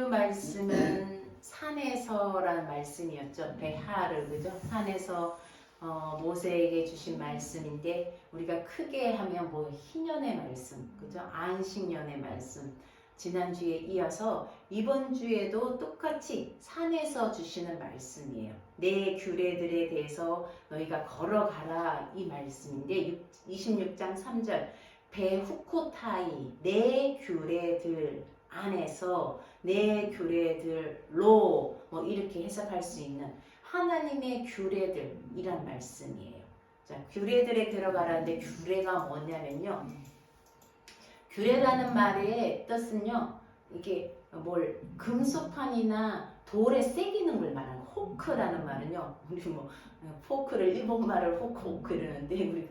말씀은 산에서란 말씀이었죠. 베하르, 그죠? 산에서 모세에게 주신 말씀인데, 우리가 크게 하면 뭐 희년의 말씀, 그죠? 안식년의 말씀. 지난주에 이어서 이번 주에도 똑같이 산에서 주시는 말씀이에요. 내 규례들에 대해서 너희가 걸어가라, 이 말씀인데, 26장 3절 베후코타이, 내 규례들 안에서, 내 규례들로, 뭐 이렇게 해석할 수 있는 하나님의 규례들이란 말씀이에요. 자, 규례들에 들어가라는데, 규례가 뭐냐면요, 규례라는 말의 뜻은요, 이게 뭘 금속판이나 돌에 새기는 걸 말하는 거. 호크라는 말은요, 우리 뭐 포크를 일본말을 호크 이러는데, 우리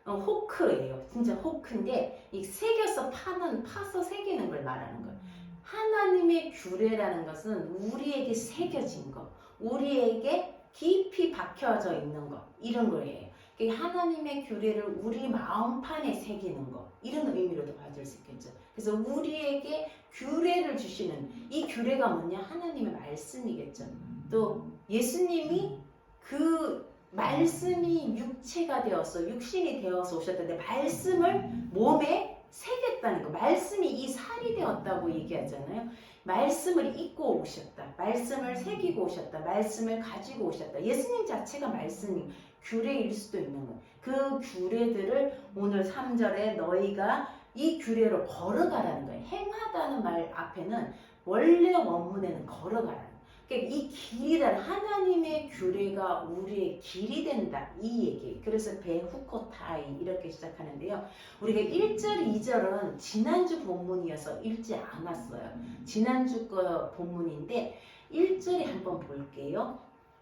호크예요. 진짜 호크인데, 이 새겨서 파서 새기는 걸 말하는 거예요. 하나님의 규례라는 것은 우리에게 새겨진 것, 우리에게 깊이 박혀져 있는 것, 이런 거예요. 하나님의 규례를 우리 마음판에 새기는 것, 이런 의미로도 봐줄 수 있겠죠. 그래서 우리에게 규례를 주시는, 이 규례가 뭐냐? 하나님의 말씀이겠죠. 또 예수님이 그 말씀이 육체가 되어서, 육신이 되어서 오셨던데, 말씀을 몸에 새겼다는 거, 말씀이 이 살이 되었다고 얘기하잖아요. 말씀을 입고 오셨다, 말씀을 새기고 오셨다, 말씀을 가지고 오셨다. 예수님 자체가 말씀이 규례일 수도 있는 거예요. 그 규례들을 오늘 3절에 너희가 이 규례로 걸어가라는 거예요. 행하다는 말 앞에는 원래 원문에는 걸어가라는 거예요. 그러니까 이 길이란, 하나님의 규례가 우리의 길이 된다, 이 얘기예요. 그래서 베후코타이 이렇게 시작하는데요. 우리가 1절, 2절은 지난주 본문이어서 읽지 않았어요. 지난주 거 본문인데 1절에 한번 볼게요.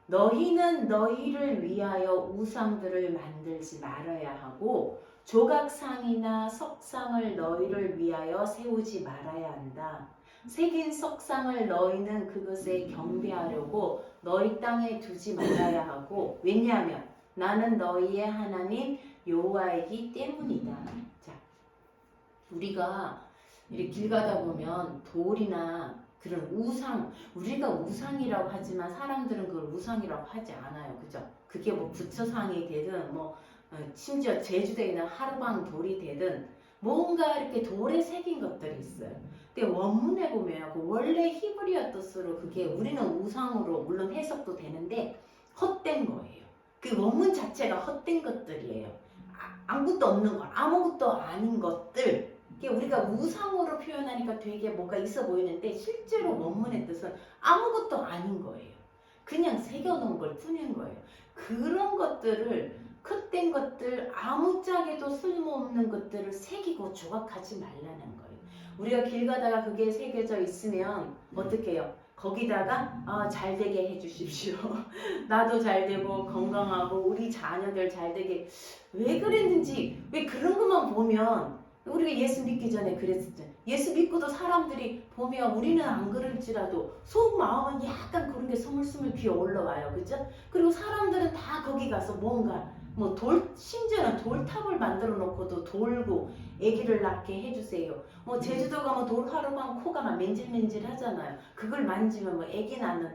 너희는 너희를 위하여 우상들을 만들지 말아야 하고 조각상이나 석상을 너희를 위하여 세우지 말아야 한다. 새긴 석상을 너희는 그것에 경배하려고 너희 땅에 두지 말아야 하고, 왜냐하면 나는 너희의 하나님 여호와이기 때문이다. 자, 우리가 이렇게 길 가다 보면 돌이나 그런 우상, 우리가 우상이라고 하지만 사람들은 그걸 우상이라고 하지 않아요. 그죠? 그게 뭐 부처상이 되든 뭐 심지어 제주도에는 하루방 돌이 되든 뭔가 이렇게 돌에 새긴 것들이 있어요. 근데 원문에 보면 그 원래 히브리어 뜻으로 그게 우리는 우상으로 물론 해석도 되는데 헛된 거예요. 그 원문 자체가 헛된 것들이에요. 아무것도 없는 거, 아무것도 아닌 것들. 우리가 우상으로 표현하니까 되게 뭐가 있어 보이는데 실제로 원문의 뜻은 아무것도 아닌 거예요. 그냥 새겨놓은 걸 뿐인 거예요. 그런 것들을, 헛된 것들, 아무짝에도 쓸모없는 것들을 새기고 조각하지 말라는 거예요. 우리가 길 가다가 그게 새겨져 있으면 어떻게 해요? 거기다가 잘 되게 해주십시오. 나도 잘 되고 건강하고 우리 자녀들 잘 되게, 왜 그랬는지, 왜 그런 것만 보면, 우리가 예수 믿기 전에 그랬었잖아요. 예수 믿고도 사람들이 보면 우리는 안 그럴지라도 속 마음은 약간 그런 게 스물스물 기어 올라와요. 그죠? 그리고 사람들은 다 거기 가서 뭔가 뭐 심지어는 돌탑을 만들어 놓고도 돌고 아기를 낳게 해주세요. 뭐 제주도 가면 돌 하루만 코가 막 맨질맨질 하잖아요. 그걸 만지면 뭐 아기 낳는,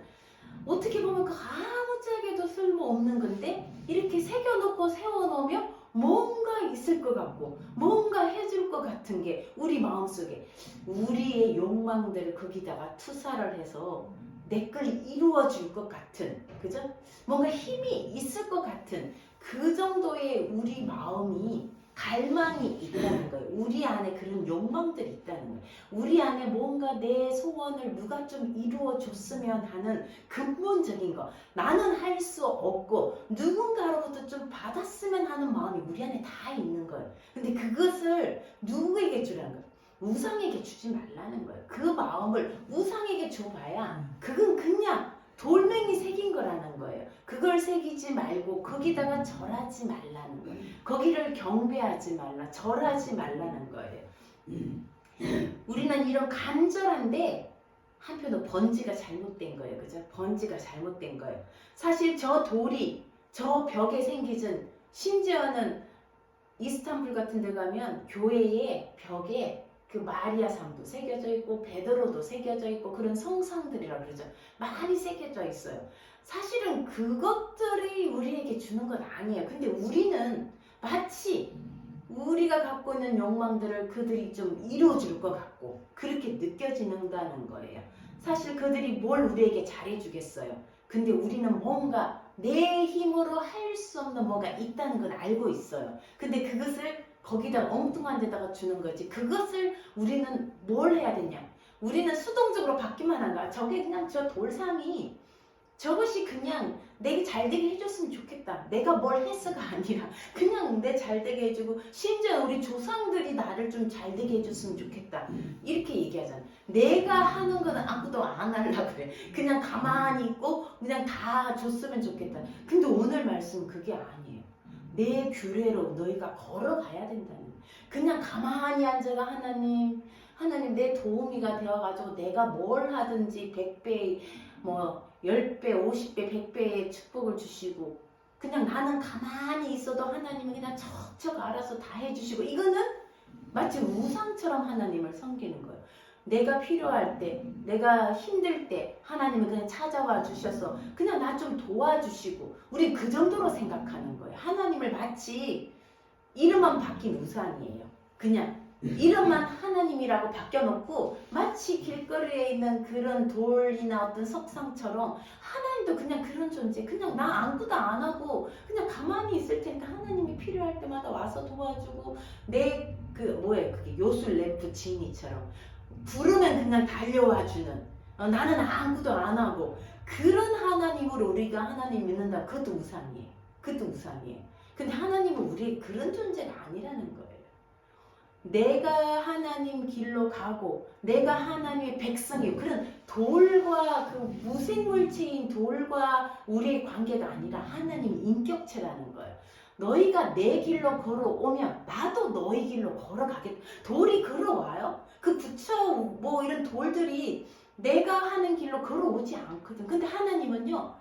어떻게 보면 그 아무짝에도 쓸모없는 건데 이렇게 새겨놓고 세워놓으면 뭔가 있을 것 같고 뭔가 해줄 것 같은 게 우리 마음속에, 우리의 욕망들을 거기다가 투사를 해서 내 걸 이루어줄 것 같은, 그죠? 뭔가 힘이 있을 것 같은 그 정도의 우리 마음이, 갈망이 있다는 거예요. 우리 안에 그런 욕망들이 있다는 거예요. 우리 안에 뭔가 내 소원을 누가 좀 이루어줬으면 하는 근본적인 거, 나는 할 수 없고 누군가로부터 좀 받았으면 하는 마음이 우리 안에 다 있는 거예요. 근데 그것을 누구에게 주라는 거예요? 우상에게 주지 말라는 거예요. 그 마음을 우상에게 줘봐야 그건 그냥 돌멩이 새긴 거라는 거예요. 그걸 새기지 말고 거기다가 절하지 말라는 거예요. 거기를 경배하지 말라, 절하지 말라는 거예요. 우리는 이런 간절한데 한편으로 번지가 잘못된 거예요. 그죠? 번지가 잘못된 거예요. 사실 저 돌이 저 벽에 생기진, 심지어는 이스탄불 같은 데 가면 교회의 벽에 그 마리아 상도 새겨져 있고 베드로도 새겨져 있고 그런 성상들이라 그러죠. 많이 새겨져 있어요. 사실은 그것들이 우리에게 주는 건 아니에요. 근데 우리는 마치 우리가 갖고 있는 욕망들을 그들이 좀 이루어줄 것 같고 그렇게 느껴지는다는 거예요. 사실 그들이 뭘 우리에게 잘해주겠어요. 근데 우리는 뭔가 내 힘으로 할 수 없는 뭐가 있다는 걸 알고 있어요. 근데 그것을 거기다 엉뚱한 데다가 주는 거지. 그것을 우리는 뭘 해야 되냐? 우리는 수동적으로 받기만 한 거야. 저게 그냥 저 돌상이 저것이 그냥 내게 잘되게 해줬으면 좋겠다. 내가 뭘 했어가 아니라 그냥 내 잘되게 해주고 심지어 우리 조상들이 나를 좀 잘되게 해줬으면 좋겠다. 이렇게 얘기하잖아. 내가 하는 거는 아무도 안 하려고 그래. 그냥 가만히 있고 그냥 다 줬으면 좋겠다. 근데 오늘 말씀은 그게 아니에요. 내 규례로 너희가 걸어가야 된다는 거예요. 그냥 가만히 앉아가 하나님 내 도우미가 되어가지고 내가 뭘 하든지 100배 뭐 10배, 50배, 100배의 축복을 주시고 그냥 나는 가만히 있어도 하나님은 그냥 척척 알아서 다 해주시고 이거는 마치 우상처럼 하나님을 섬기는 거예요. 내가 필요할 때, 내가 힘들 때 하나님은 그냥 찾아와 주셔서 그냥 나 좀 도와주시고 우리 그 정도로 생각하는 거예요. 하나님을 마치 이름만 바뀐 우상이에요. 그냥 이름만 하나님이라고 바뀌어놓고 마치 길거리에 있는 그런 돌이나 어떤 석상처럼 하나님도 그냥 그런 존재, 그냥 나 아무것도 안 하고 그냥 가만히 있을 테니까 하나님이 필요할 때마다 와서 도와주고 내 그게 요술 램프 지니처럼 부르면 그냥 달려와 주는 나는 아무것도 안 하고 그런 하나님으로 우리가 하나님 믿는다. 그것도 우상이에요. 그것도 우상이에요. 근데 하나님은 우리의 그런 존재가 아니라는 거예요. 내가 하나님 길로 가고 내가 하나님의 백성이고 그런 돌과 그 무생물체인 돌과 우리의 관계가 아니라 하나님 인격체라는 거예요. 너희가 내 길로 걸어오면 나도 너희 길로 걸어가겠다. 돌이 걸어와요? 그 부처 뭐 이런 돌들이 내가 하는 길로 걸어오지 않거든. 근데 하나님은요,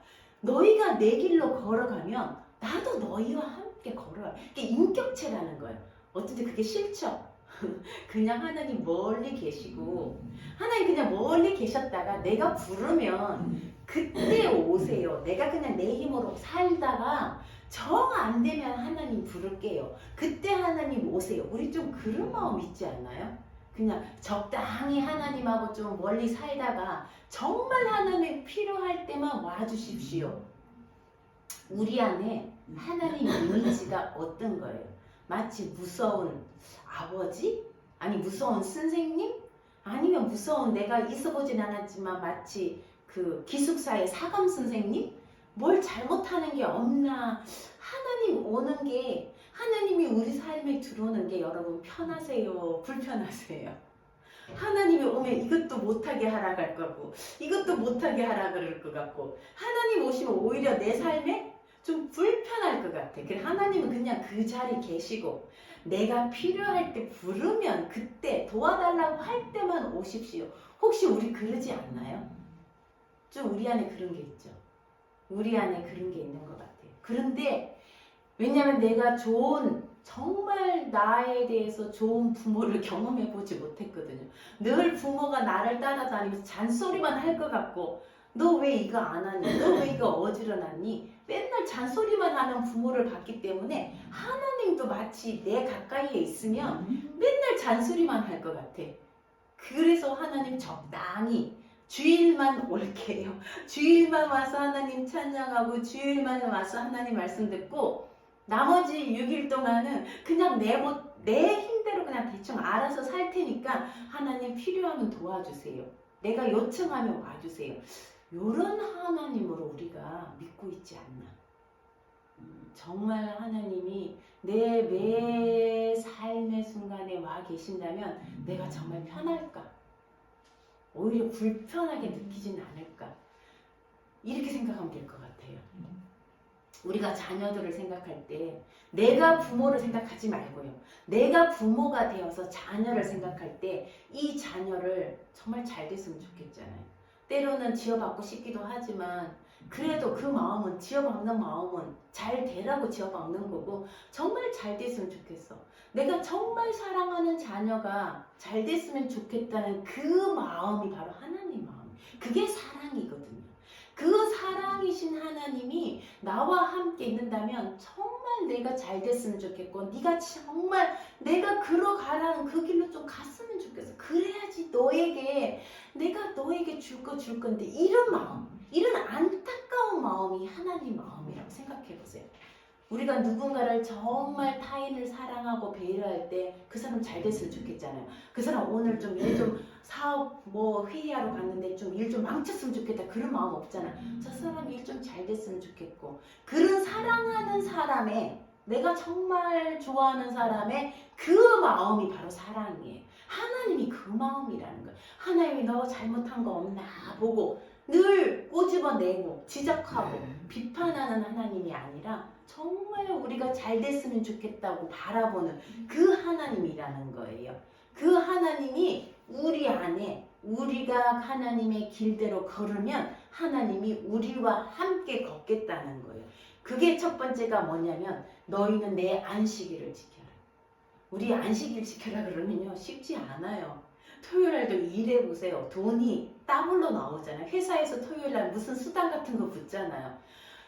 너희가 내 길로 걸어가면 나도 너희와 함께 걸어요. 이게 인격체라는 거예요. 어쩐지 그게 싫죠? 그냥 하나님 멀리 계시고 하나님 그냥 멀리 계셨다가 내가 부르면 그때 오세요. 내가 그냥 내 힘으로 살다가 정 안 되면 하나님 부를게요. 그때 하나님 오세요. 우리 좀 그런 마음 있지 않나요? 그냥 적당히 하나님하고 좀 멀리 살다가 정말 하나님 필요할 때만 와주십시오. 우리 안에 하나님 이미지가 어떤 거예요? 마치 무서운 아버지? 아니 무서운 선생님? 아니면 무서운 내가 있어보진 않았지만 마치 그 기숙사의 사감 선생님? 뭘 잘못하는 게 없나? 하나님 오는 게 하나님이 우리 삶에 들어오는 게 여러분 편하세요? 불편하세요? 하나님이 오면 이것도 못하게 하라 갈 거고 이것도 못하게 하라 그럴 것 같고 하나님 오시면 오히려 내 삶에 좀 불편할 것 같아. 그래 하나님은 그냥 그 자리에 계시고 내가 필요할 때 부르면 그때 도와달라고 할 때만 오십시오. 혹시 우리 그러지 않나요? 좀 우리 안에 그런 게 있죠. 우리 안에 그런 게 있는 것 같아요. 그런데 왜냐하면 내가 정말 나에 대해서 좋은 부모를 경험해 보지 못했거든요. 늘 부모가 나를 따라다니면서 잔소리만 할 것 같고 너 왜 이거 안 하니? 너 왜 이거 어지러놨니? 맨날 잔소리만 하는 부모를 봤기 때문에 하나님도 마치 내 가까이에 있으면 맨날 잔소리만 할 것 같아. 그래서 하나님 적당히 주일만 올게요. 주일만 와서 하나님 찬양하고 주일만 와서 하나님 말씀 듣고 나머지 6일 동안은 그냥 내 힘대로 그냥 대충 알아서 살 테니까 하나님 필요하면 도와주세요. 내가 요청하면 와주세요. 이런 하나님으로 우리가 믿고 있지 않나. 정말 하나님이 내 매 삶의 순간에 와 계신다면 내가 정말 편할까? 오히려 불편하게 느끼진 않을까? 이렇게 생각하면 될 것 같아요. 우리가 자녀들을 생각할 때 내가 부모를 생각하지 말고요. 내가 부모가 되어서 자녀를 생각할 때 이 자녀를 정말 잘 됐으면 좋겠잖아요. 때로는 지어받고 싶기도 하지만 그래도 그 마음은 지어박는 마음은 잘 되라고 지어박는 거고 정말 잘 됐으면 좋겠어. 내가 정말 사랑하는 자녀가 잘 됐으면 좋겠다는 그 마음이 바로 하나님 마음. 그게 사랑이거든요. 그 사랑이신 하나님이 나와 함께 있는다면 정말 내가 잘 됐으면 좋겠고 네가 정말 내가 걸어가라는 그 길로 좀 갔으면 좋겠어. 그래야지 내가 너에게 줄 건데 이런 마음, 이런 안타까운 마음이 하나님 마음이라고 생각해 보세요. 우리가 누군가를 정말 타인을 사랑하고 배려할 때 그 사람 잘 됐으면 좋겠잖아요. 그 사람 오늘 좀 일 좀 사업 뭐 회의하러 갔는데 좀 일 좀 망쳤으면 좋겠다. 그런 마음 없잖아. 저 사람 일 좀 잘 됐으면 좋겠고 그런 사랑하는 사람의 내가 정말 좋아하는 사람의 그 마음이 바로 사랑이에요. 하나님이 그 마음이라는 거예요. 하나님이 너 잘못한 거 없나 보고 늘 꼬집어내고 지적하고 비판하는 하나님이 아니라 정말 우리가 잘 됐으면 좋겠다고 바라보는 그 하나님이라는 거예요. 그 하나님이 우리 안에 우리가 하나님의 길대로 걸으면 하나님이 우리와 함께 걷겠다는 거예요. 그게 첫 번째가 뭐냐면 너희는 내 안식일을 지켜라. 우리 안식일 지켜라 그러면요 쉽지 않아요. 토요일날도 일해보세요. 돈이 더블로 나오잖아요. 회사에서 토요일날 무슨 수당 같은 거 붙잖아요.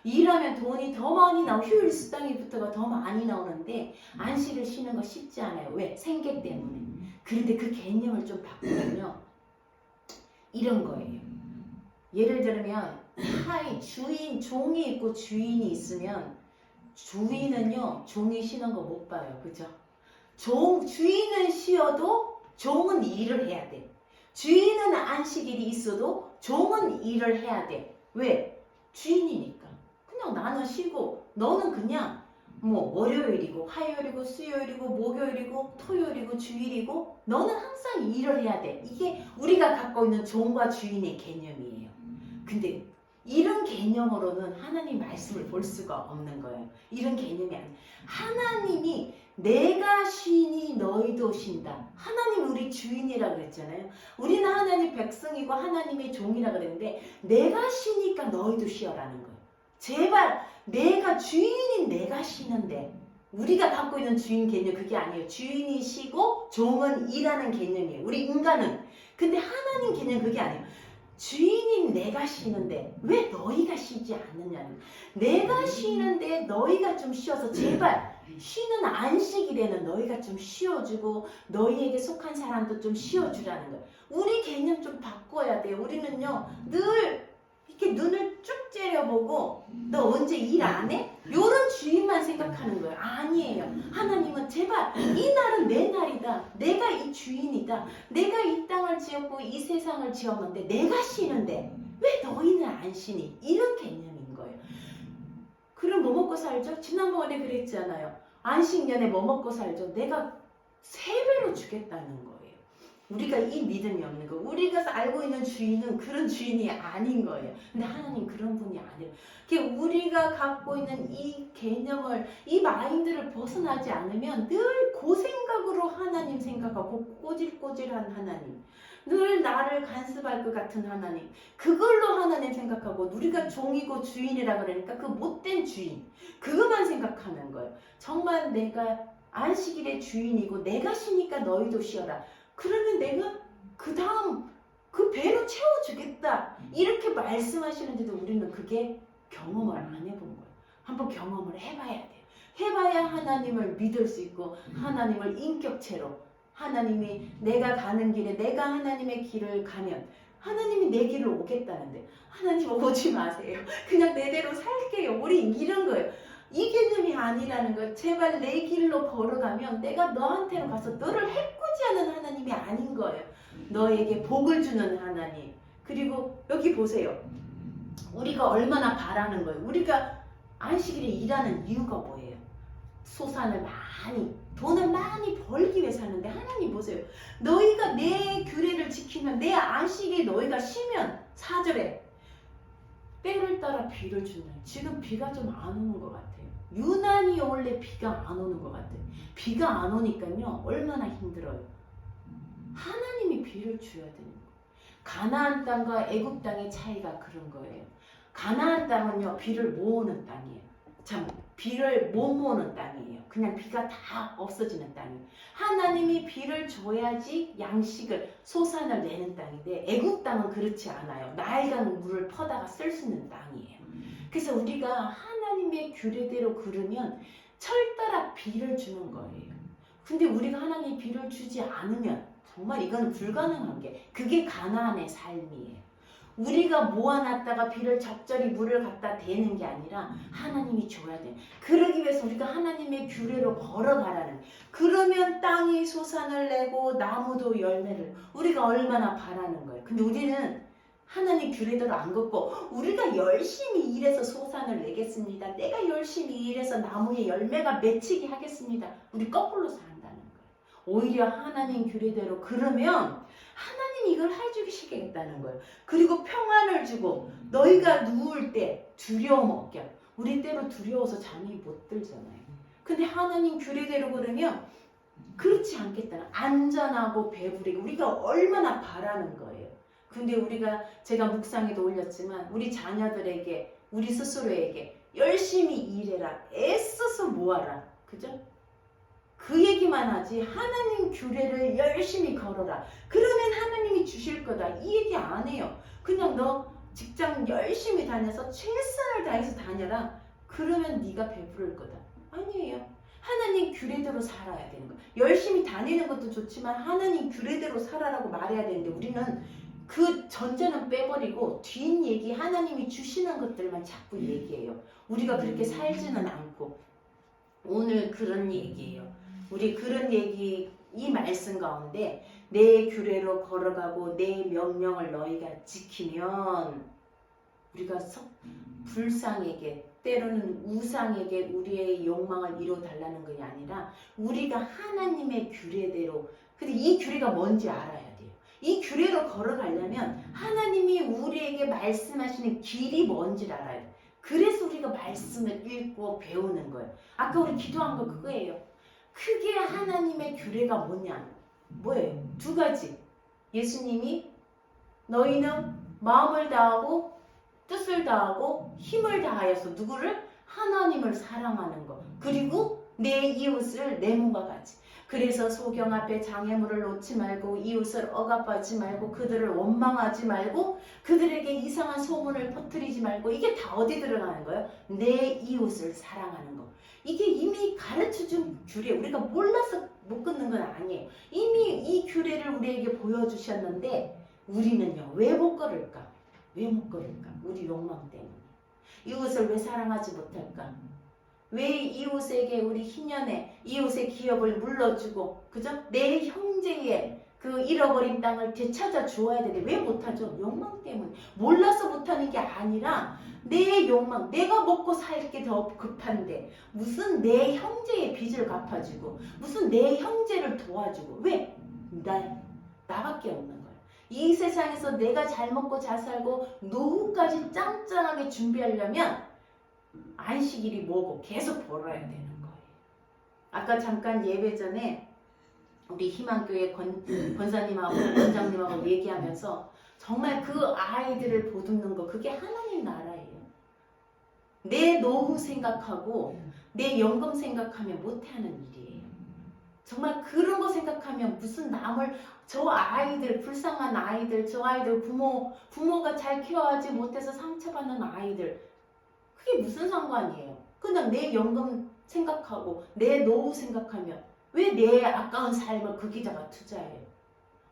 일하면 돈이 더 많이 나오고 휴일 수당이부터가 더 많이 나오는데 안식을 쉬는 거 쉽지 않아요. 왜? 생계 때문에. 그런데 그 개념을 좀 바꾸면요 이런 거예요. 예를 들면 주인, 종이 있고 주인이 있으면 주인은요 종이 쉬는 거 못 봐요. 그죠? 주인은 쉬어도 종은 일을 해야 돼. 주인은 안식일이 있어도 종은 일을 해야 돼. 왜? 주인이니까. 그냥 나는 쉬고 너는 그냥 뭐 월요일이고 화요일이고 수요일이고 목요일이고 토요일이고 주일이고 너는 항상 일을 해야 돼. 이게 우리가 갖고 있는 종과 주인의 개념이에요. 근데 이런 개념으로는 하나님 말씀을 볼 수가 없는 거예요. 이런 개념이 아니에요. 하나님이 내가 쉬니 너희도 쉰다. 하나님 우리 주인이라 그랬잖아요. 우리는 하나님 백성이고 하나님의 종이라 그랬는데 내가 쉬니까 너희도 쉬어라는 거예요. 제발 내가 주인인 내가 쉬는데 우리가 갖고 있는 주인 개념 그게 아니에요. 주인이 쉬고 종은 일하는 개념이에요. 우리 인간은. 근데 하나님 개념 그게 아니에요. 주인인 내가 쉬는데 왜 너희가 쉬지 않느냐는 내가 쉬는데 너희가 좀 쉬어서 제발 쉬는 안식일에는 너희가 좀 쉬어주고 너희에게 속한 사람도 좀 쉬어주라는 거예요. 우리 개념 좀 바꿔야 돼요. 우리는요 늘 이렇게 눈을 쭉 째려보고 너 언제 일 안 해? 요런 주인만 생각하는 거예요. 아니에요. 하나님은 제발 이 날은 내 날이다. 내가 이 주인이다. 내가 이 땅을 지었고 이 세상을 지었는데 내가 쉬는데 왜 너희는 안 쉬니? 이런 개념인 거예요. 그럼 뭐 먹고 살죠? 지난번에 그랬잖아요. 안식년에 뭐 먹고 살죠? 내가 3배로 주겠다는 거예요. 우리가 이 믿음이 없는 거. 우리가 알고 있는 주인은 그런 주인이 아닌 거예요. 근데 하나님 그런 분이 아니에요. 우리가 갖고 있는 이 개념을, 이 마인드를 벗어나지 않으면 늘 그 생각으로 하나님 생각하고 꼬질꼬질한 하나님. 늘 나를 간섭할 것 같은 하나님. 그걸로 하나님 생각하고 우리가 종이고 주인이라 그러니까 그 못된 주인. 그것만 생각하는 거예요. 정말 내가 안식일의 주인이고 내가 쉬니까 너희도 쉬어라. 그러면 내가 그 다음 그 배로 채워주겠다. 이렇게 말씀하시는데도 우리는 그게 경험을 안 해본 거예요. 한번 경험을 해봐야 돼요. 해봐야 하나님을 믿을 수 있고 하나님을 인격체로 하나님이 내가 가는 길에 내가 하나님의 길을 가면 하나님이 내 길을 오겠다는데 하나님 오지 마세요. 그냥 내대로 살게요. 우리 이런 거예요. 이 개념이 아니라는 거예요. 제발 내 길로 걸어가면 내가 너한테로 가서 너를 해코지하는 하나님이 아닌 거예요. 너에게 복을 주는 하나님. 그리고 여기 보세요. 우리가 얼마나 바라는 거예요. 우리가 안식일에 일하는 이유가 뭐예요? 소산을 많이 돈을 많이 벌기 위해서 하는데 하나님 보세요. 너희가 내 규례를 지키면 내 안식일에 너희가 쉬면 4절에 때를 따라 비를 준다. 지금 비가 좀 안 오는 것 같아요. 유난히 원래 비가 안 오는 것 같아요. 비가 안 오니까요 얼마나 힘들어요. 하나님이 비를 줘야 되는 거예요. 가나안 땅과 애굽 땅의 차이가 그런 거예요. 가나안 땅은요 비를 모으는 땅이에요. 참 비를 못 모으는 땅이에요. 그냥 비가 다 없어지는 땅이에요. 하나님이 비를 줘야지 양식을 소산을 내는 땅인데 애굽 땅은 그렇지 않아요. 나일강 물을 퍼다가 쓸 수 있는 땅이에요. 그래서 우리가 하나님의 규례대로 걸으면 철따라 비를 주는 거예요. 근데 우리가 하나님 비를 주지 않으면 정말 이건 불가능한 게 그게 가나안의 삶이에요. 우리가 모아놨다가 비를 적절히 물을 갖다 대는 게 아니라 하나님이 줘야 돼. 그러기 위해서 우리가 하나님의 규례로 걸어가라는. 그러면 땅이 소산을 내고 나무도 열매를 우리가 얼마나 바라는 거예요. 근데 우리는 하나님 규례대로 안 걷고 우리가 열심히 일해서 소산을 내겠습니다. 내가 열심히 일해서 나무에 열매가 맺히게 하겠습니다. 우리 거꾸로 산다는 거예요. 오히려 하나님 규례대로 그러면 하나님이 이걸 해주시겠다는 거예요. 그리고 평안을 주고 너희가 누울 때 두려움 없게. 우리 때로 두려워서 잠이 못 들잖아요. 근데 하나님 규례대로 그러면 그렇지 않겠다는 안전하고 배부리고 우리가 얼마나 바라는 거예요. 근데 우리가 제가 묵상에도 올렸지만 우리 자녀들에게 우리 스스로에게 열심히 일해라. 애써서 모아라. 그죠? 그 얘기만 하지 하나님 규례를 열심히 걸어라. 그러면 하나님이 주실 거다. 이 얘기 안 해요. 그냥 너 직장 열심히 다녀서 최선을 다해서 다녀라. 그러면 네가 배부를 거다. 아니에요. 하나님 규례대로 살아야 되는 거예요. 열심히 다니는 것도 좋지만 하나님 규례대로 살아라고 말해야 되는데 우리는 그 전제는 빼버리고 뒷 얘기 하나님이 주시는 것들만 자꾸 얘기해요. 우리가 그렇게 살지는 않고 오늘 그런 얘기예요. 우리 그런 얘기 이 말씀 가운데 내 규례로 걸어가고 내 명령을 너희가 지키면 우리가 불상에게 때로는 우상에게 우리의 욕망을 이루어달라는 것이 아니라 우리가 하나님의 규례대로 근데 이 규례가 뭔지 알아야 돼요. 이 규례로 걸어가려면 하나님이 우리에게 말씀하시는 길이 뭔지를 알아야 돼요. 그래서 우리가 말씀을 읽고 배우는 거예요. 아까 우리 기도한 거 그거예요. 크게 하나님의 규례가 뭐냐? 뭐예요? 두 가지. 예수님이 너희는 마음을 다하고 뜻을 다하고 힘을 다하여서 누구를? 하나님을 사랑하는 것. 그리고 내 이웃을 내 몸과 같이. 그래서 소경 앞에 장애물을 놓지 말고 이웃을 억압하지 말고 그들을 원망하지 말고 그들에게 이상한 소문을 퍼뜨리지 말고 이게 다 어디 들어가는 거예요? 내 이웃을 사랑하는 것. 이게 이미 가르쳐준 규례. 우리가 몰라서 못 끊는 건 아니에요. 이미 이 규례를 우리에게 보여주셨는데 우리는요. 왜 못 걸을까? 왜 못 걸을까? 우리 욕망 때문에. 이웃을 왜 사랑하지 못할까? 왜 이웃에게 우리 희년에 이웃의 기업을 물러주고 그죠? 내 형제의 그 잃어버린 땅을 되찾아 주어야 되는데 왜 못하죠? 욕망 때문에. 몰라서 못하는 게 아니라 내 욕망, 내가 먹고 살 게 더 급한데 무슨 내 형제의 빚을 갚아주고 무슨 내 형제를 도와주고 왜? 나밖에 없는 거야. 이 세상에서 내가 잘 먹고 잘 살고 노후까지 짱짱하게 준비하려면 안식일이 뭐고 계속 벌어야 되는 거예요. 아까 잠깐 예배 전에 우리 희망교회 권사님하고 원장님하고 얘기하면서 정말 그 아이들을 보듬는 거 그게 하나님 나라예요. 내 노후 생각하고 내 연금 생각하면 못하는 일이에요. 정말 그런 거 생각하면 무슨 남을 저 아이들 불쌍한 아이들 저 아이들 부모가 잘 케어하지 못해서 상처받는 아이들 그게 무슨 상관이에요. 그냥 내 연금 생각하고 내 노후 생각하면 왜 내 아까운 삶을 거기다가 투자해요.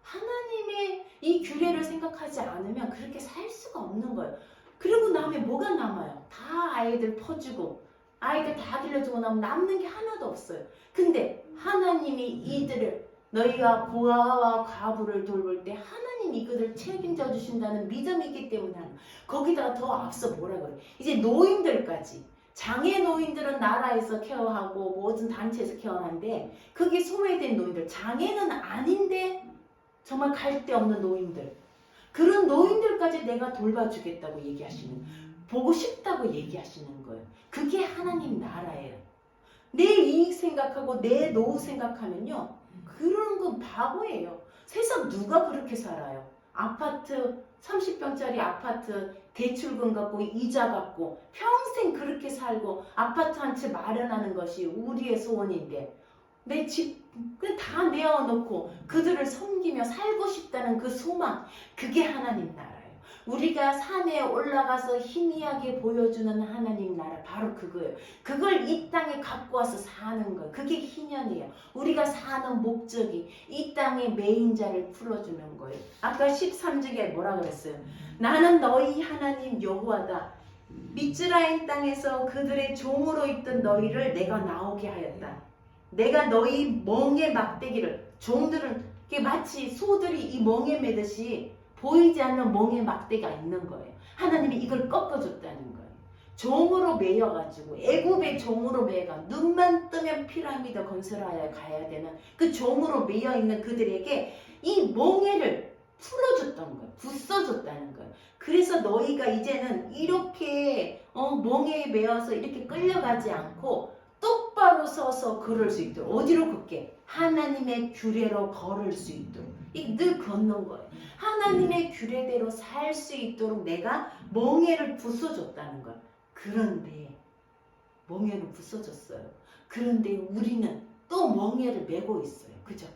하나님의 이 규례를 생각하지 않으면 그렇게 살 수가 없는 거예요. 그리고 나면 뭐가 남아요? 다 아이들 퍼주고 아이들 다 길러주고 나면 남는 게 하나도 없어요. 근데 하나님이 이들을 너희가 고아와 과부를 돌볼 때 하나님이 이것을 책임져 주신다는 믿음이 있기 때문에 거기다가 더 앞서 뭐라 그래요? 이제 노인들까지 장애 노인들은 나라에서 케어하고 모든 단체에서 케어하는데 그게 소외된 노인들 장애는 아닌데 정말 갈 데 없는 노인들 그런 노인들까지 내가 돌봐주겠다고 얘기하시는 보고 싶다고 얘기하시는 거예요. 그게 하나님 나라예요. 내 이익 생각하고 내 노후 생각하면요 그런 건 바보예요. 세상 누가 그렇게 살아요? 아파트 30평짜리 아파트 대출금 갚고 이자 갚고 평생 그렇게 살고 아파트 한 채 마련하는 것이 우리의 소원인데 내 집 다 내어놓고 그들을 섬기며 살고 싶다는 그 소망, 그게 하나님 나라예요. 우리가 산에 올라가서 희미하게 보여주는 하나님 나라, 바로 그거예요. 그걸 이 땅에 갖고 와서 사는 거예요. 그게 희년이에요. 우리가 사는 목적이 이 땅의 메인자를 풀어주는 거예요. 아까 13절에 뭐라 그랬어요? 나는 너희 하나님 여호와다. 미즈라임 땅에서 그들의 종으로 있던 너희를 내가 나오게 하였다. 내가 너희 멍에 막대기를, 종들은 마치 소들이 이 멍에 매듯이 보이지 않는 멍에 막대기가 있는 거예요. 하나님이 이걸 꺾어줬다는 거예요. 종으로 매여가지고 애굽의 종으로 매여가 눈만 뜨면 피라미드 건설하여 가야 되는 그 종으로 매여있는 그들에게 이 멍에를 풀어줬던 거예요. 부숴줬다는 거예요. 그래서 너희가 이제는 이렇게 멍에에 매여서 이렇게 끌려가지 않고 똑바로 서서 걸을 수 있도록, 어디로 걷게? 하나님의 규례로 걸을 수 있도록 늘 걷는 거예요. 하나님의 규례대로 살 수 있도록 내가 멍에를 부숴줬다는 거예요. 그런데 멍에를 부숴줬어요. 그런데 우리는 또 멍에를 메고 있어요. 그죠?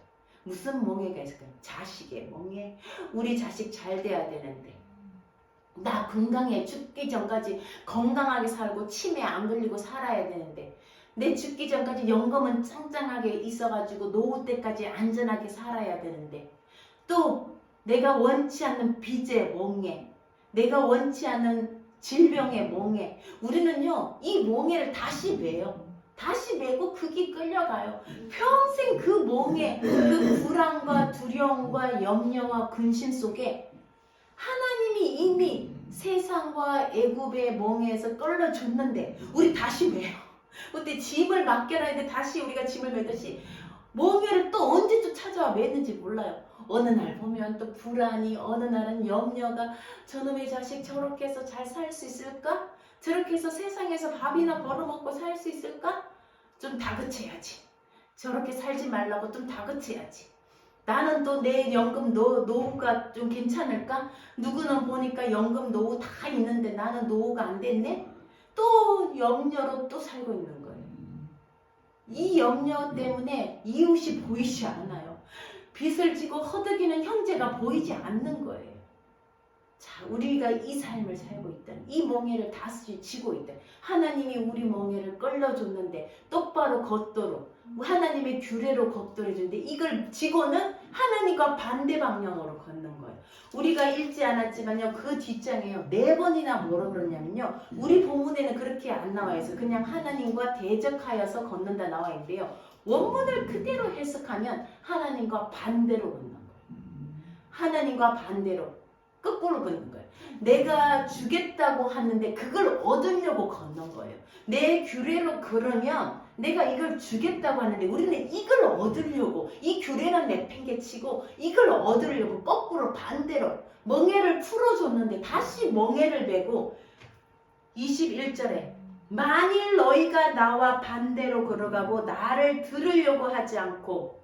무슨 멍에가 있을까요? 자식의 멍에. 우리 자식 잘 돼야 되는데 나 건강해, 죽기 전까지 건강하게 살고 치매 안 걸리고 살아야 되는데 내 죽기 전까지 연금은 짱짱하게 있어가지고 노후 때까지 안전하게 살아야 되는데 또 내가 원치 않는 빚의 멍에, 내가 원치 않는 질병의 멍에, 우리는요 이 멍에를 다시 매요. 다시 매고 그게 끌려가요. 평생 그 멍에, 그 불안과 두려움과 염려와 근심 속에 하나님이 이미 세상과 애굽의 멍에에서 끌어줬는데 우리 다시 매요. 그때 짐을 맡겨라 했는데 다시 우리가 짐을 매듯이 멍에를 또 언제 또 찾아와 매는지 몰라요. 어느 날 보면 또 불안이, 어느 날은 염려가, 저놈의 자식 저렇게 해서 잘 살 수 있을까? 저렇게 해서 세상에서 밥이나 벌어먹고 살 수 있을까? 좀 다그쳐야지. 저렇게 살지 말라고 좀 다그쳐야지. 나는 또 내 연금 노후가 좀 괜찮을까? 누구는 보니까 연금 노후 다 있는데 나는 노후가 안 됐네? 또 염려로 또 살고 있는 거예요. 이 염려 때문에 이웃이 보이지 않아요. 빚을 지고 허덕이는 형제가 보이지 않는 거예요. 자, 우리가 이 삶을 살고 있다. 이 멍에를 다시 지고 있다. 하나님이 우리 멍에를 끌려줬는데 똑바로 걷도록 하나님의 규례로 걷도록 해주는데 이걸 지고는 하나님과 반대 방향으로 걷는 거예요. 우리가 읽지 않았지만요. 그 뒷장에요. 4번이나 뭐라 그러냐면요. 우리 본문에는 그렇게 안 나와 있어요. 그냥 하나님과 대적하여서 걷는다 나와 있는데요. 원문을 그대로 해석하면 하나님과 반대로 걷는 거예요. 하나님과 반대로. 거꾸로 걷는 거예요. 내가 주겠다고 하는데 그걸 얻으려고 걷는 거예요. 내 규례로 걸으면 내가 이걸 주겠다고 하는데 우리는 이걸 얻으려고, 이 규례는 내팽개치고 이걸 얻으려고 거꾸로 반대로 멍에를 풀어줬는데 다시 멍에를 메고 21절에 만일 너희가 나와 반대로 걸어가고 나를 들으려고 하지 않고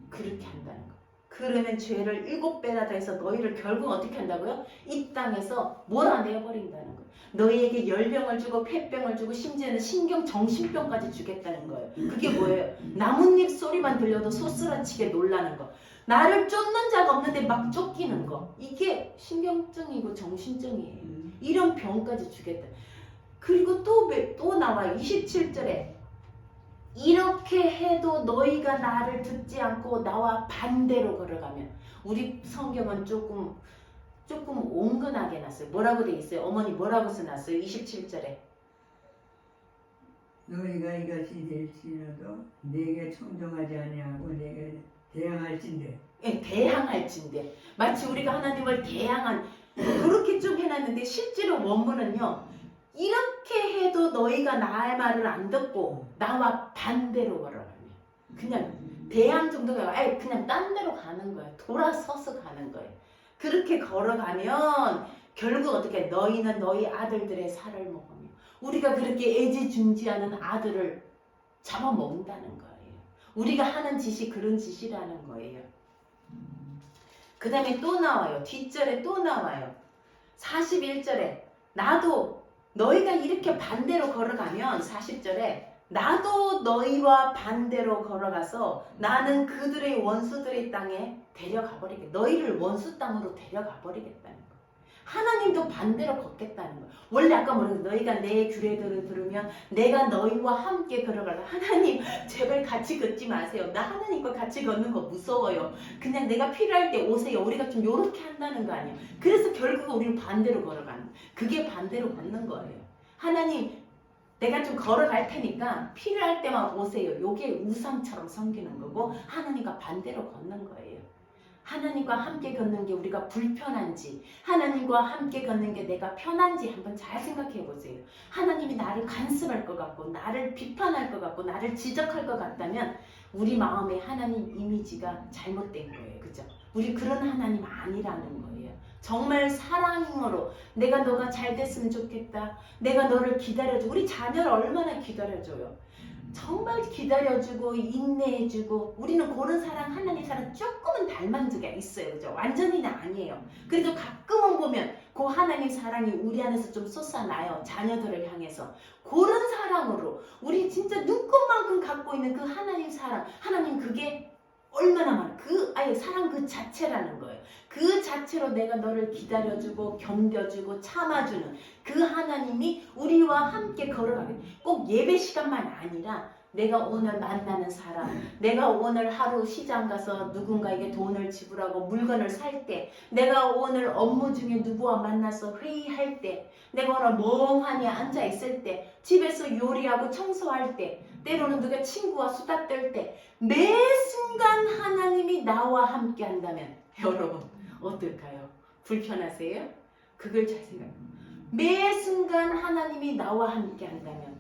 그렇게 한다는 거예요. 그러면 죄를 7배나 더해서 너희를 결국 어떻게 한다고요? 이 땅에서 몰아내버린다는 거예요. 너희에게 열병을 주고 폐병을 주고 심지어는 정신병까지 주겠다는 거예요. 그게 뭐예요? 나뭇잎 소리만 들려도 소스라치게 놀라는 거. 나를 쫓는 자가 없는데 막 쫓기는 거. 이게 신경증이고 정신증이에요. 이런 병까지 주겠다. 그리고 또 나와요. 27절에 이렇게 해도 너희가 나를 듣지 않고 나와 반대로 걸어가면, 우리 성경은 조금 온건하게 놨어요. 뭐라고 돼 있어요? 어머니 뭐라고 써놨어요? 27절에 너희가 이것이 될지라도 내게 청종하지 아니하고 내게 대항할진대. 예, 대항할진대. 마치 우리가 하나님을 대항한, 그렇게 좀 해놨는데 실제로 원문은요. 이렇게 해도 너희가 나의 말을 안 듣고 나와 반대로 걸어가면, 그냥 대항 정도가 아니라 그냥 딴 데로 가는 거예요. 돌아서서 가는 거예요. 그렇게 걸어가면 결국 어떻게, 너희는 너희 아들들의 살을 먹으며, 우리가 그렇게 애지중지하는 아들을 잡아먹는다는 거예요. 우리가 하는 짓이 그런 짓이라는 거예요. 그 다음에 또 나와요. 뒷절에 또 나와요. 41절에 나도 너희가 이렇게 반대로 걸어가면 40절에 나도 너희와 반대로 걸어가서 나는 그들의 원수들의 땅에 데려가 버리겠다. 너희를 원수 땅으로 데려가 버리겠다는 거. 하나님도 반대로 걷겠다는 거예요. 원래 아까 뭐랬어요? 너희가 내 규례들을 들으면 내가 너희와 함께 걸어가라. 하나님 제발 같이 걷지 마세요. 나 하나님과 같이 걷는 거 무서워요. 그냥 내가 필요할 때 오세요. 우리가 좀 요렇게 한다는 거 아니에요. 그래서 결국 우리는 반대로 걸어가는 거예요. 그게 반대로 걷는 거예요. 하나님 내가 좀 걸어갈 테니까 필요할 때만 오세요. 요게 우상처럼 섬기는 거고 하나님과 반대로 걷는 거예요. 하나님과 함께 걷는 게 우리가 불편한지 하나님과 함께 걷는 게 내가 편한지 한번 잘 생각해 보세요. 하나님이 나를 간섭할 것 같고 나를 비판할 것 같고 나를 지적할 것 같다면 우리 마음에 하나님 이미지가 잘못된 거예요. 그죠? 우리 그런 하나님 아니라는 거예요. 정말 사랑으로 내가 너가 잘 됐으면 좋겠다. 내가 너를 기다려줘. 우리 자녀를 얼마나 기다려줘요. 정말 기다려주고 인내해주고 우리는 그런 사랑 하나님 사랑 조금은 닮은 적이 있어요. 그죠? 완전히는 아니에요. 그래도 가끔은 보면 그 하나님 사랑이 우리 안에서 좀 솟아나요. 자녀들을 향해서. 그런 사랑으로 우리 진짜 눈꽃만큼 갖고 있는 그 하나님 사랑 하나님 그게 얼마나 많아. 그 아예 사랑 그 자체라는 거예요. 그 자체로 내가 너를 기다려주고 견뎌주고 참아주는 그 하나님이 우리와 함께 걸어가게. 꼭 예배 시간만 아니라 내가 오늘 만나는 사람, 내가 오늘 하루 시장 가서 누군가에게 돈을 지불하고 물건을 살 때, 내가 오늘 업무 중에 누구와 만나서 회의할 때, 내가 오늘 멍하니 앉아 있을 때, 집에서 요리하고 청소할 때, 때로는 누가 친구와 수다 떨 때, 매 순간 하나님이 나와 함께 한다면 여러분 어떨까요? 불편하세요? 그걸 잘 생각해요. 매 순간 하나님이 나와 함께 한다면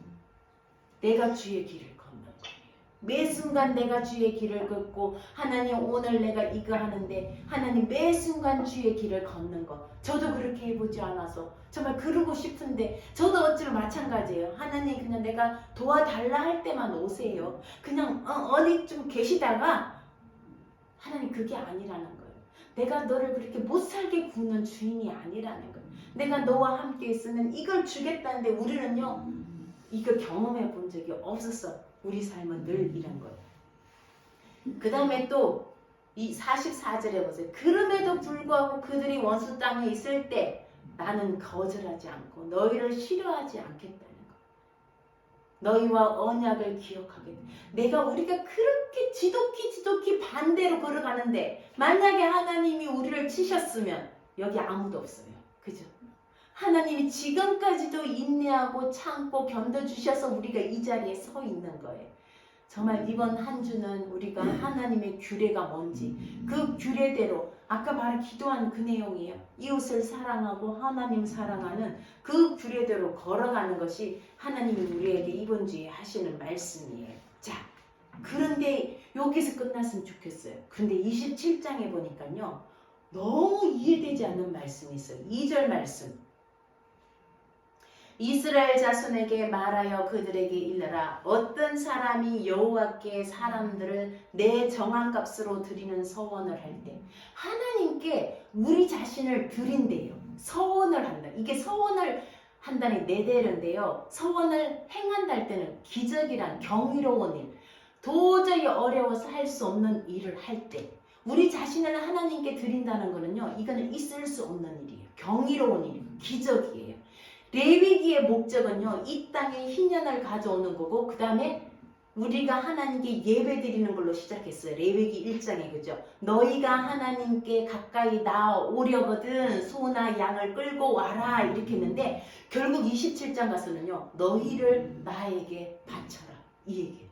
내가 주의 길을 걷는 거예요. 매 순간 내가 주의 길을 걷고 하나님 오늘 내가 이거 하는데 하나님 매 순간 주의 길을 걷는 거. 저도 그렇게 해보지 않아서 정말 그러고 싶은데 저도 어찌로 마찬가지예요. 하나님 그냥 내가 도와달라 할 때만 오세요. 그냥 어디 좀 계시다가 하나님 그게 아니라는 거예요. 내가 너를 그렇게 못살게 구는 주인이 아니라는 거예요. 내가 너와 함께 있으면 이걸 주겠다는데 우리는요 이거 경험해 본 적이 없었어. 우리 삶은 늘 이런 거예요. 그 다음에 또 이 44절에 보세요. 그럼에도 불구하고 그들이 원수 땅에 있을 때 나는 거절하지 않고 너희를 싫어하지 않겠다는 거. 너희와 언약을 기억하게 돼. 우리가 그렇게 지독히 반대로 걸어가는데 만약에 하나님이 우리를 치셨으면 여기 아무도 없어요. 그죠? 하나님이 지금까지도 인내하고 참고 견뎌주셔서 우리가 이 자리에 서 있는 거예요. 정말 이번 한 주는 우리가 하나님의 규례가 뭔지 그 규례대로 아까 말한 기도한 그 내용이에요. 이웃을 사랑하고 하나님 사랑하는 그 규례대로 걸어가는 것이 하나님이 우리에게 이번 주에 하시는 말씀이에요. 자, 그런데 여기서 끝났으면 좋겠어요. 근데 27장에 보니까요. 너무 이해되지 않는 말씀이 있어요. 2절 말씀. 이스라엘 자손에게 말하여 그들에게 일러라. 어떤 사람이 여호와께 사람들을 내 정한값으로 드리는 서원을 할 때 하나님께 우리 자신을 드린대요. 서원을 한다. 이게 서원을 한다는 네대는데요. 서원을 행한다 할 때는 기적이란 경이로운 일, 도저히 어려워서 할 수 없는 일을 할 때 우리 자신을 하나님께 드린다는 거는요. 이거는 있을 수 없는 일이에요. 경이로운 일이에요. 기적이에요. 레위기의 목적은요. 이 땅에 희년을 가져오는 거고 그 다음에 우리가 하나님께 예배 드리는 걸로 시작했어요. 레위기 1장에 그죠? 너희가 하나님께 가까이 나오려거든 소나 양을 끌고 와라 이렇게 했는데 결국 27장 가서는요. 너희를 나에게 바쳐라 이 얘기예요.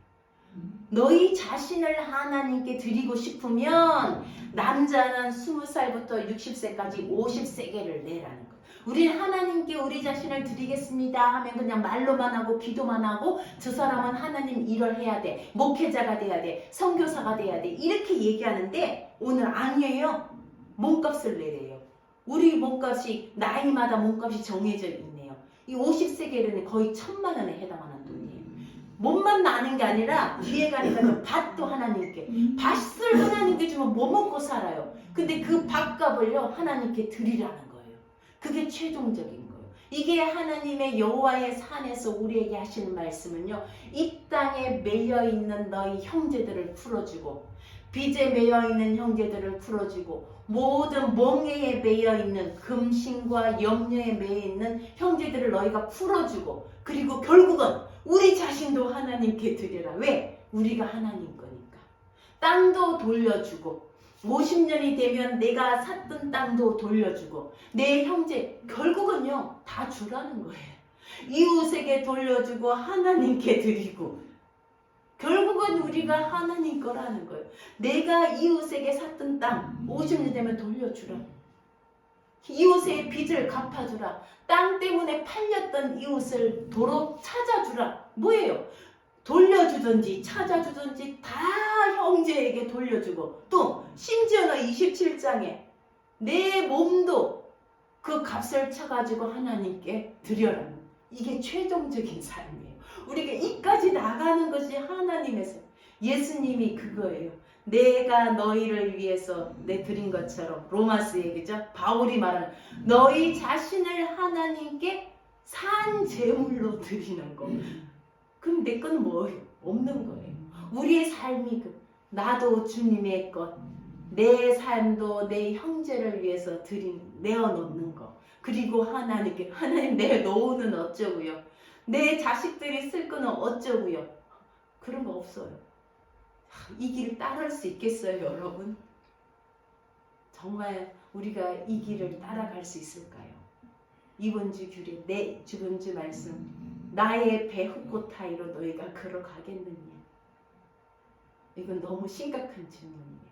너희 자신을 하나님께 드리고 싶으면 남자는 20살부터 60세까지 50세겔을 내라는 거예요. 우리는 하나님께 우리 자신을 드리겠습니다 하면 그냥 말로만 하고 기도만 하고 저 사람은 하나님 일을 해야 돼. 목회자가 돼야 돼. 선교사가 돼야 돼. 이렇게 얘기하는데 오늘 아니에요. 몸값을 내래요. 우리 몸값이 나이마다 몸값이 정해져 있네요. 이 50세겔은 거의 1,000만 원에 해당하는 돈이에요. 몸만 나는 게 아니라 뒤에 가니까 밭도 하나님께 밭을 하나님께 주면 뭐 먹고 살아요. 근데 그 밭값을요 하나님께 드리라는 거예요. 그게 최종적인 거예요. 이게 하나님의 여호와의 산에서 우리에게 하시는 말씀은요. 이 땅에 매여 있는 너희 형제들을 풀어주고 빚에 매여 있는 형제들을 풀어주고 모든 멍에에 매여 있는 금신과 염려에 매여 있는 형제들을 너희가 풀어주고 그리고 결국은 우리 자신도 하나님께 드리라. 왜? 우리가 하나님 거니까. 땅도 돌려주고 50년이 되면 내가 샀던 땅도 돌려주고 내 형제 결국은요 다 주라는 거예요. 이웃에게 돌려주고 하나님께 드리고 결국은 우리가 하나님 거라는 거예요. 내가 이웃에게 샀던 땅 50년 되면 돌려주라. 이웃의 빚을 갚아주라. 땅 때문에 팔렸던 이웃을 도로 찾아주라. 뭐예요? 돌려주든지 찾아주든지 다 형제에게 돌려주고 또 심지어는 27장에 내 몸도 그 값을 쳐가지고 하나님께 드려라. 이게 최종적인 삶이에요. 우리가 이까지 나가는 것이 하나님의 삶. 예수님이 그거예요. 내가 너희를 위해서 내 드린 것처럼 로마스 얘기죠. 바울이 말하는 너희 자신을 하나님께 산 제물로 드리는 거. 그럼 내 건 뭐예요? 없는 거예요. 우리의 삶이 나도 주님의 것, 내 삶도 내 형제를 위해서 내어놓는 거. 그리고 하나님께 하나님 내 노후는 어쩌고요? 내 자식들이 쓸 거는 어쩌고요? 그런 거 없어요. 이 길 따를 수 있겠어요, 여러분? 정말 우리가 이 길을 따라갈 수 있을까요? 이번 주 규례, 이번 주 말씀, 나의 배 흙고타이로 너희가 걸어가겠느냐? 이건 너무 심각한 질문이에요.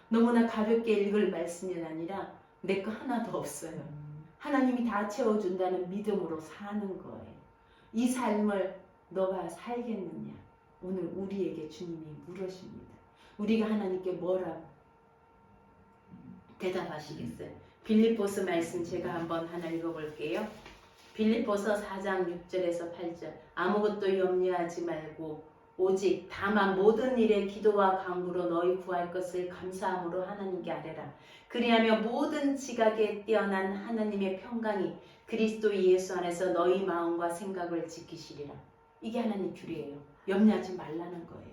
너무나 가볍게 읽을 말씀이 아니라 내 거 하나도 없어요. 하나님이 다 채워준다는 믿음으로 사는 거예요. 이 삶을 너가 살겠느냐? 오늘 우리에게 주님이 물으십니다. 우리가 하나님께 뭐라 대답하시겠어요? 빌립보서 말씀 제가 한번 하나 읽어볼게요. 빌립보서 4장 6절에서 8절 아무것도 염려하지 말고 오직 다만 모든 일에 기도와 간구로 너희 구할 것을 감사함으로 하나님께 아뢰라. 그리하며 모든 지각에 뛰어난 하나님의 평강이 그리스도 예수 안에서 너희 마음과 생각을 지키시리라. 이게 하나님 규례예요. 염려하지 말라는 거예요.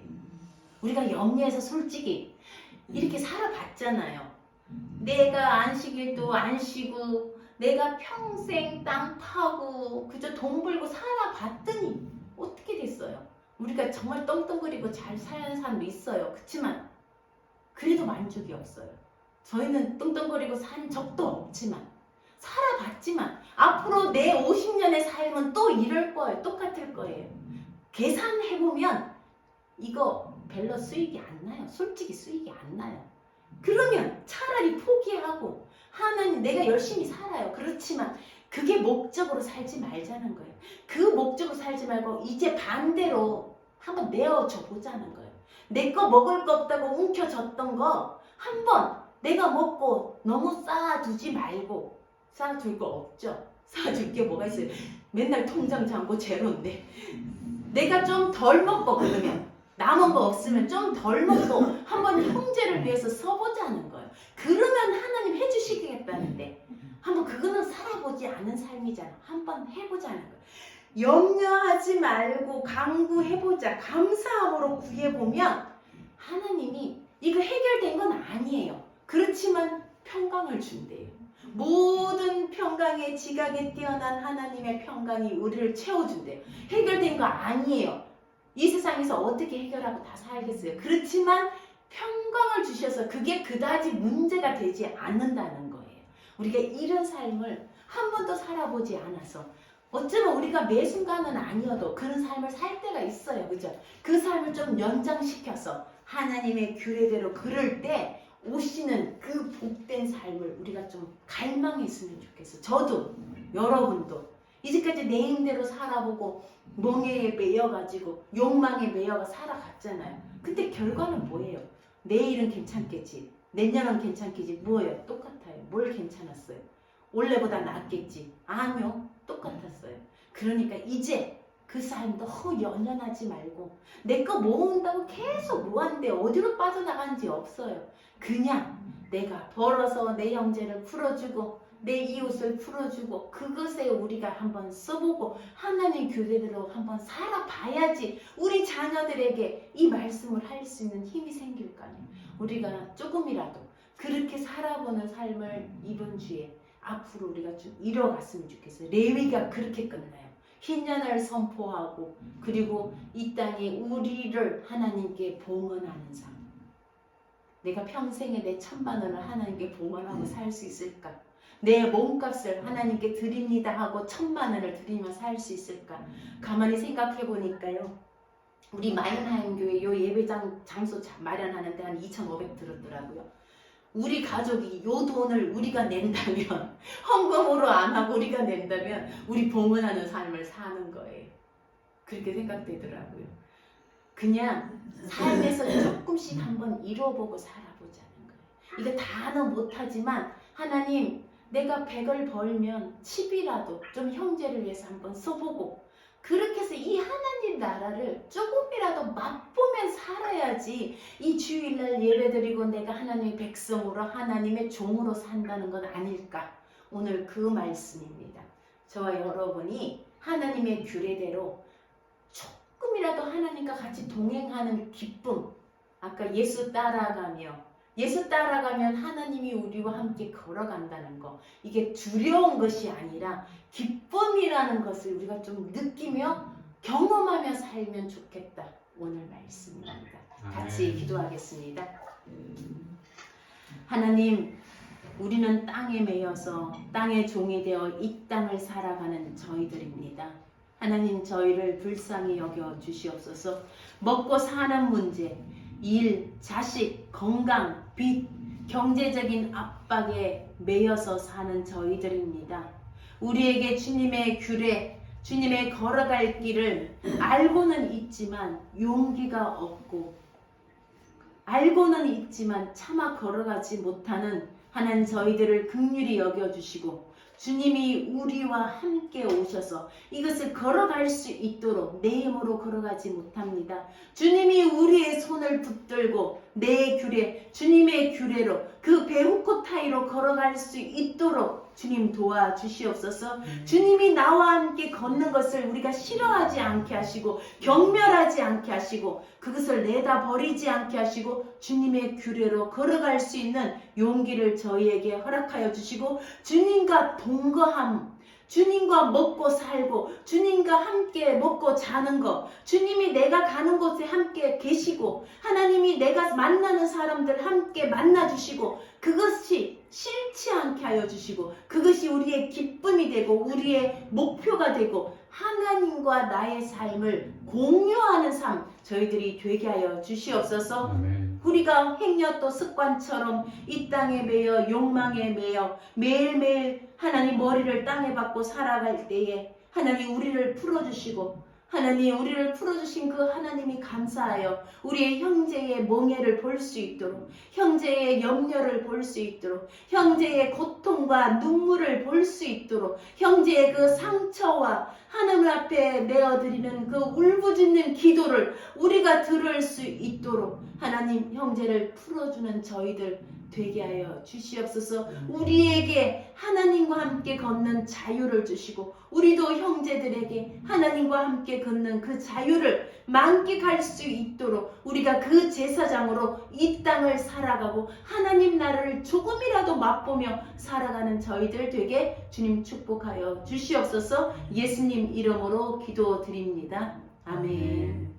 우리가 염려해서 솔직히 이렇게 살아봤잖아요. 내가 안식일도 안 쉬고 내가 평생 땅 파고 그저 돈 벌고 살아봤더니 어떻게 됐어요? 우리가 정말 떵떵거리고 잘 사는 사람도 있어요. 그렇지만 그래도 만족이 없어요. 저희는 떵떵거리고 산 적도 없지만 살아봤지만 앞으로 내 50년의 삶은 또 이럴 거예요. 똑같을 거예요. 계산해보면 이거 별로 수익이 안 나요. 솔직히 수익이 안 나요. 그러면 차라리 포기하고 하나님 내가 열심히 살아요. 그렇지만 그게 목적으로 살지 말자는 거예요. 그 목적으로 살지 말고 이제 반대로 한번 내어줘 보자는 거예요. 내 거 먹을 거 없다고 움켜졌던 거 한번 내가 먹고 너무 쌓아두지 말고 쌓아둘 거 없죠. 쌓아둘 게 뭐가 있어요. 맨날 통장 잔고 제로인데 내가 좀 덜 먹고 그러면 남은 거 없으면 좀 덜 먹고 한번 형제를 위해서 써보자는 거예요. 그러면 하나님 해주시겠다는데 한번 그거는 살아보지 않은 삶이잖아. 한번 해보자는 거예요. 염려하지 말고 간구해보자. 감사함으로 구해보면 하나님이 이거 해결된 건 아니에요. 그렇지만 평강을 준대요. 모든 평강의 지각에 뛰어난 하나님의 평강이 우리를 채워준대요. 해결된 거 아니에요. 이 세상에서 어떻게 해결하고 다 살겠어요. 그렇지만 평강을 주셔서 그게 그다지 문제가 되지 않는다는 거예요. 우리가 이런 삶을 한 번도 살아보지 않아서 어쩌면 우리가 매 순간은 아니어도 그런 삶을 살 때가 있어요. 그죠? 그 삶을 좀 연장시켜서 하나님의 규례대로 그럴 때 오시는 그 복된 삶을 우리가 좀 갈망했으면 좋겠어. 저도 여러분도 이제까지 내 힘대로 살아보고 멍에에 매여가지고 욕망에 매여가 살아갔잖아요. 근데 결과는 뭐예요? 내일은 괜찮겠지. 내년은 괜찮겠지. 뭐예요? 똑같아요. 뭘 괜찮았어요? 원래보다 낫겠지. 아니요. 똑같았어요. 그러니까 이제 그 삶 너무 연연하지 말고 내 거 모은다고 계속 모았는데 어디로 빠져나간지 없어요. 그냥 내가 벌어서 내 형제를 풀어주고 내 이웃을 풀어주고 그것에 우리가 한번 써보고 하나님 교회대로 한번 살아봐야지 우리 자녀들에게 이 말씀을 할 수 있는 힘이 생길 거 아니에요. 우리가 조금이라도 그렇게 살아보는 삶을 이번 주에 앞으로 우리가 좀 이뤄갔으면 좋겠어요. 레위기가 그렇게 끝나요. 흰년을 선포하고 그리고 이 땅에 우리를 하나님께 봉헌하는 삶. 내가 평생에 내 1,000만 원을 하나님께 봉헌하고 살 수 있을까? 내 몸값을 하나님께 드립니다 하고 1,000만 원을 드리며 살 수 있을까? 가만히 생각해 보니까요. 우리 마인하임 교회 요 예배장 장소 마련하는데 한 2,500 들었더라고요. 우리 가족이 요 돈을 우리가 낸다면 헌금으로 안 하고 우리가 낸다면 우리 봉헌하는 삶을 사는 거예요. 그렇게 생각되더라고요. 그냥 삶에서 조금씩 한번 이뤄보고 살아보자는 거예요. 이거 다는 못하지만 하나님 내가 100을 벌면 10이라도 좀 형제를 위해서 한번 써보고 그렇게 해서 이 하나님 나라를 조금이라도 맛보면 살아야지 이 주일날 예배드리고 내가 하나님의 백성으로 하나님의 종으로 산다는 건 아닐까. 오늘 그 말씀입니다. 저와 여러분이 하나님의 규례대로 조금이라도 하나님과 같이 동행하는 기쁨. 아까 예수 따라가면 하나님이 우리와 함께 걸어간다는 거. 이게 두려운 것이 아니라 기쁨이라는 것을 우리가 좀 느끼며 경험하며 살면 좋겠다. 오늘 말씀입니다. 같이 기도하겠습니다. 하나님, 우리는 땅에 매여서 땅의 종이 되어 이 땅을 살아가는 저희들입니다. 하나님, 저희를 불쌍히 여겨 주시옵소서. 먹고 사는 문제, 일, 자식, 건강, 빚, 경제적인 압박에 매여서 사는 저희들입니다. 우리에게 주님의 규례, 주님의 걸어갈 길을 알고는 있지만 용기가 없고 알고는 있지만 차마 걸어가지 못하는 하나님 저희들을 긍휼히 여겨주시고 주님이 우리와 함께 오셔서 이것을 걸어갈 수 있도록 내 힘으로 걸어가지 못합니다. 주님이 우리의 손을 붙들고 내 규례, 주님의 규례로 그 베후코타이로 걸어갈 수 있도록 주님 도와주시옵소서. 주님이 나와 함께 걷는 것을 우리가 싫어하지 않게 하시고 경멸하지 않게 하시고 그것을 내다 버리지 않게 하시고 주님의 규례로 걸어갈 수 있는 용기를 저희에게 허락하여 주시고 주님과 동거함, 주님과 먹고 살고 주님과 함께 먹고 자는 것, 주님이 내가 가는 곳에 함께 계시고 하나님이 내가 만나는 사람들 함께 만나주시고 그것이 싫지 않게 하여 주시고 그것이 우리의 기쁨이 되고 우리의 목표가 되고 하나님과 나의 삶을 공유하는 삶 저희들이 되게 하여 주시옵소서. 아멘. 우리가 행여 또 습관처럼 이 땅에 매여 욕망에 매여 매일매일 하나님 머리를 땅에 박고 살아갈 때에 하나님 우리를 풀어주시고 하나님 우리를 풀어주신 그 하나님이 감사하여 우리의 형제의 멍에를 볼 수 있도록 형제의 염려를 볼 수 있도록 형제의 고통과 눈물을 볼 수 있도록 형제의 그 상처와 하나님 앞에 내어드리는 그 울부짖는 기도를 우리가 들을 수 있도록 하나님 형제를 풀어주는 저희들 되게 하여 주시옵소서. 우리에게 하나님과 함께 걷는 자유를 주시고 우리도 형제들에게 하나님과 함께 걷는 그 자유를 만끽할 수 있도록 우리가 그 제사장으로 이 땅을 살아가고 하나님 나라를 조금이라도 맛보며 살아가는 저희들 되게 주님 축복하여 주시옵소서. 예수님 이름으로 기도드립니다. 아멘.